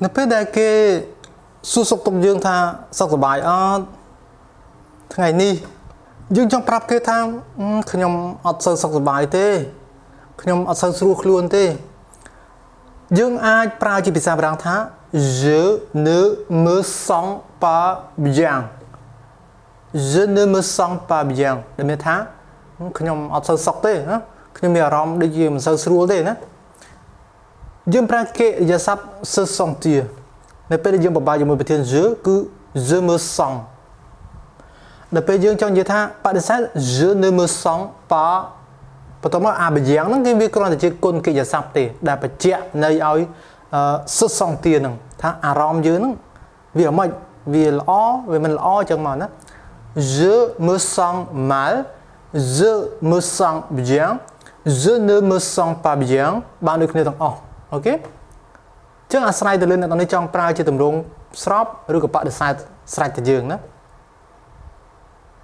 នៅពេលដែលគេសួរសុខទុក្ខយើងថាសុខសប្បាយអត់ថ្ងៃនេះយើងចង់ប្រាប់គេថាខ្ញុំអត់សូវសុខសប្បាយទេខ្ញុំអត់សូវស្រួលខ្លួនទេយើងអាចប្រើជាភាសាបារាំងថា je ne me sens pas bien je ne me sens pas bien ដែលមានថាខ្ញុំអត់សូវសុខទេណាខ្ញុំមានអារម្មណ៍ដូចជាមិនសូវស្រួលទេណាយើងប្រើកិរិយាសព្ទ se sentir នៅពេលដែលយើងបបាយជាមួយប្រធាន je គឺ je me sens ដល់ពេលយើងចង់និយាយថាបដិសេធ je ne me sens pas បន្ទាប់មកអាបយ៉ាងហ្នឹងគេវាគ្រាន់តែជាគុណកិរិយាសព្ទទេដែលបញ្ជាក់នៅឲ្យ se sentir ហ្នឹងថាអារម្មណ៍យើងហ្នឹងវាមិនវាល្អវាមិនល្អអញ្ចឹងមកណា je me sens mal je me sens bien je ne me sens pas bien បានដូចគ្នាទាំងអស់អូខេចឹងអាស្រ័យទៅលើអ្នកទាំងនេះចង់ប្រើជាទម្រង់ស្របឬក៏បដិសេធស្រេចទៅយើងណា